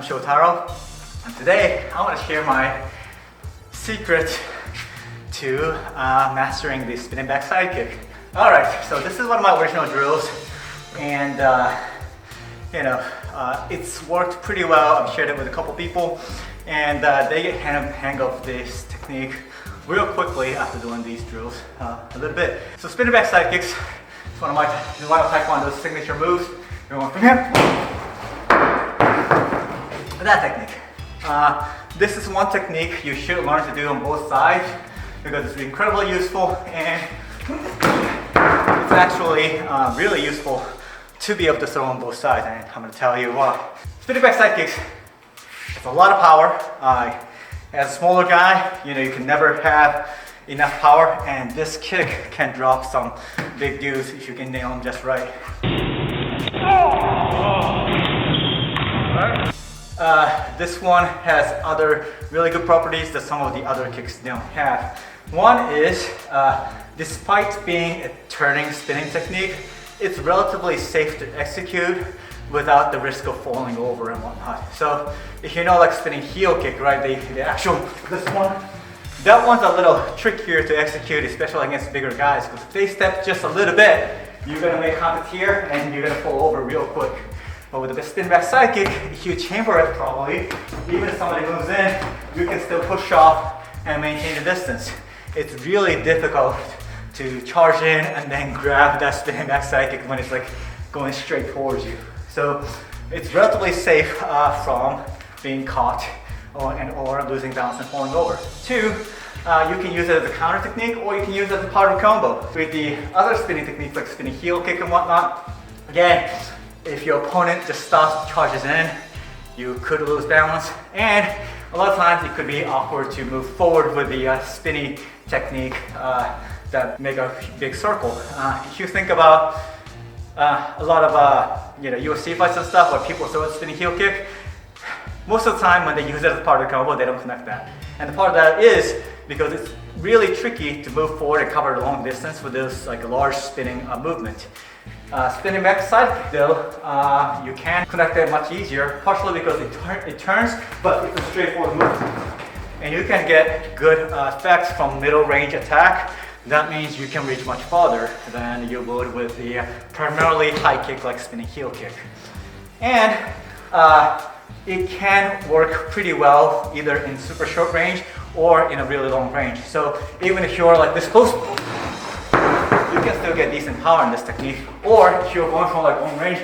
I'm Shotaro, and today I want to share my secret to mastering the spinning back sidekick. Alright, so this is one of my original drills, and it's worked pretty well. I've shared it with a couple people, and they get hang of this technique real quickly after doing these drills a little bit. So spinning back sidekicks is one of Taekwondo's signature moves. You're going from here. That technique. This is one technique you should learn to do on both sides because it's incredibly useful, and it's actually really useful to be able to throw on both sides, and I'm going to tell you why. Spinning back sidekicks, it's a lot of power. As a smaller guy, you can never have enough power, and this kick can drop some big dudes if you can nail them just right. This one has other really good properties that some of the other kicks don't have. One is, despite being a turning spinning technique, it's relatively safe to execute without the risk of falling over and whatnot. So if you know, like spinning heel kick, right, this one, that one's a little trickier to execute, especially against bigger guys, because if they step just a little bit, you're gonna make contact here and you're gonna fall over real quick. But with the spin back sidekick, if you chamber it properly, even if somebody moves in, you can still push off and maintain the distance. It's really difficult to charge in and then grab that spinning back sidekick when it's like going straight towards you. So it's relatively safe from being caught or losing balance and falling over. Two, you can use it as a counter technique, or you can use it as a part of a combo. With the other spinning techniques like spinning heel kick and whatnot, again, if your opponent just stops, charges in, you could lose balance, and a lot of times it could be awkward to move forward with the spinning technique that make a big circle. If you think about a lot of UFC fights and stuff where people throw a spinning heel kick, most of the time when they use it as part of the combo, they don't connect that. And the part of that is because it's really tricky to move forward and cover a long distance with this like large spinning movement. Spinning back sidekick though, you can connect it much easier, partially because it turns, but it's a straightforward movement. And you can get good effects from middle range attack. That means you can reach much farther than you would with the primarily high kick like spinning heel kick. And it can work pretty well either in super short range or in a really long range. So even if you're like this close, you can still get decent power in this technique. Or if you're going from like long range,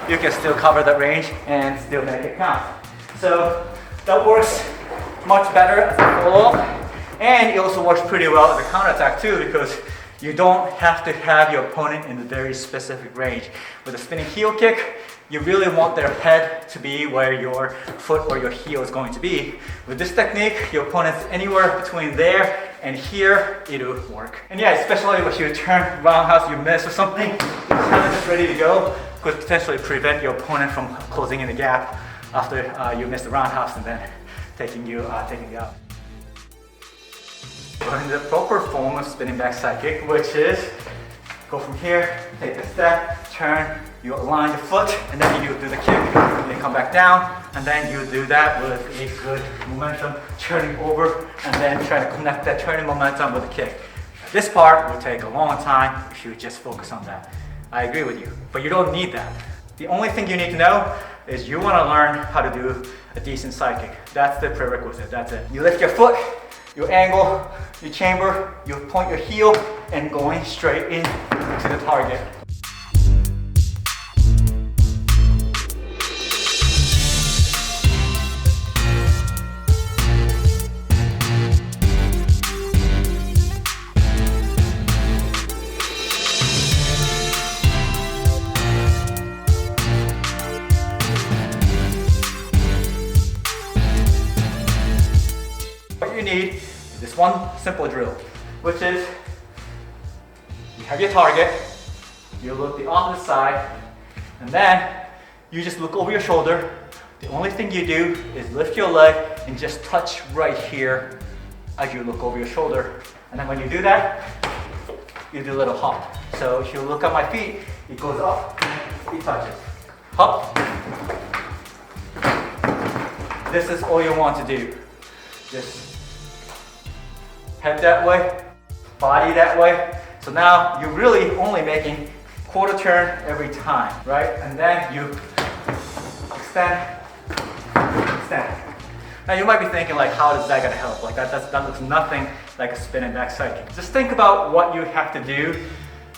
you can still cover that range and still make it count. So that works much better as a follow-up. And it also works pretty well as a counterattack too, because you don't have to have your opponent in a very specific range. With a spinning heel kick, you really want their head to be where your foot or your heel is going to be. With this technique, your opponent's anywhere between there and here, it'll work. And yeah, especially if you turn roundhouse, you miss or something, you're kind of just ready to go, could potentially prevent your opponent from closing in the gap after you miss the roundhouse and then taking you out. In the proper form of spinning back sidekick, which is go from here, take a step, turn, you align the foot, and then you do the kick, and then come back down, and then you do that with a good momentum, turning over, and then try to connect that turning momentum with the kick. This part will take a long time if you just focus on that. I agree with you, but you don't need that. The only thing you need to know is you want to learn how to do a decent sidekick. That's the prerequisite, that's it. You lift your foot, you angle, you chamber, you point your heel, and going straight in to the target. What you need is this one simple drill, which is you have your target, you look the opposite side, and then you just look over your shoulder. The only thing you do is lift your leg and just touch right here as you look over your shoulder. And then when you do that, you do a little hop. So if you look at my feet, it goes up, it touches. Hop, this is all you want to do. Just head that way, body that way. So now you're really only making quarter turn every time, right? And then you extend, extend. Now you might be thinking like, how is that gonna help? Like that looks nothing like a spinning back side kick. Just think about what you have to do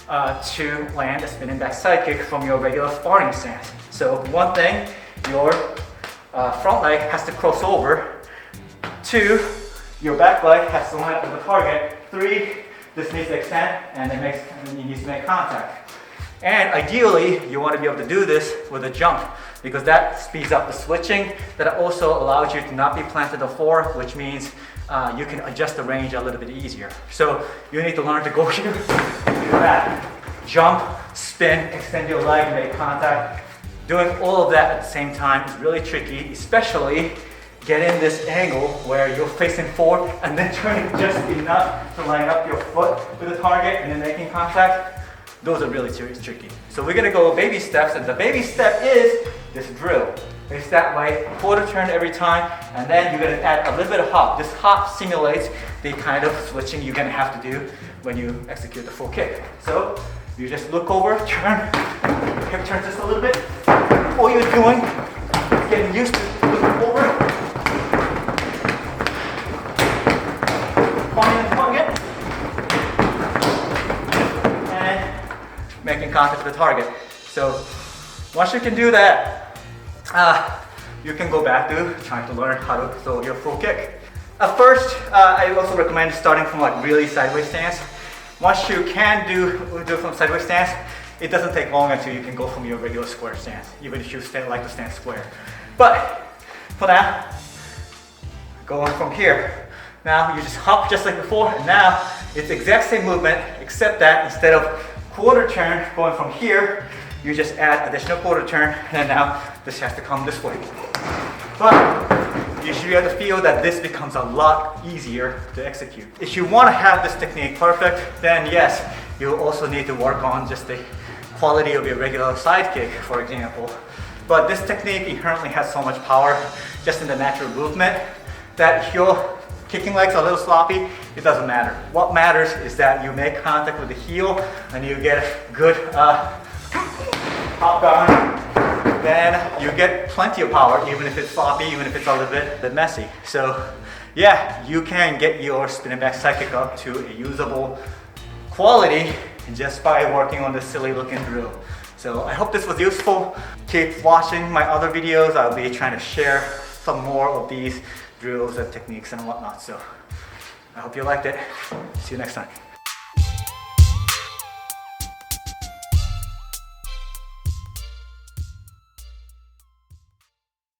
to land a spinning back side kick from your regular sparring stance. So one thing, your front leg has to cross over. 2, your back leg has to line up with the target. 3, this needs to extend and it needs to make contact. And ideally, you want to be able to do this with a jump because that speeds up the switching. That also allows you to not be planted on the floor, which means you can adjust the range a little bit easier. So you need to learn to go here, do that. Jump, spin, extend your leg, make contact. Doing all of that at the same time is really tricky, especially getting this angle where you're facing forward and then turning just enough to line up your foot with the target and then making contact. Those are really tricky. So we're gonna go baby steps, and the baby step is this drill. It's that way, quarter turn every time, and then you're gonna add a little bit of hop. This hop simulates the kind of switching you're gonna have to do when you execute the full kick. So you just look over, turn, hip turn just a little bit. All you're doing is getting used to looking over, pointing it, and making contact with the target. So once you can do that, you can go back to trying to learn how to throw your full kick. At first, I also recommend starting from like really sideways stance. Once you can do from sideways stance, it doesn't take long until you can go from your regular square stance, even if you like to stand square. But for now, going from here. Now you just hop just like before, and now it's the exact same movement, except that instead of quarter turn going from here, you just add additional quarter turn, and now this has to come this way. But you should be able to feel that this becomes a lot easier to execute. If you want to have this technique perfect, then yes, you also need to work on just the quality of your regular side kick, for example. But this technique inherently has so much power just in the natural movement that if your kicking legs are a little sloppy, it doesn't matter. What matters is that you make contact with the heel and you get a good hop down. Then you get plenty of power, even if it's sloppy, even if it's a little bit messy. So yeah, you can get your spinning back side kick up to a usable quality just by working on this silly looking drill. So I hope this was useful. Keep watching my other videos. I'll be trying to share some more of these drills and techniques and whatnot. So I hope you liked it. See you next time.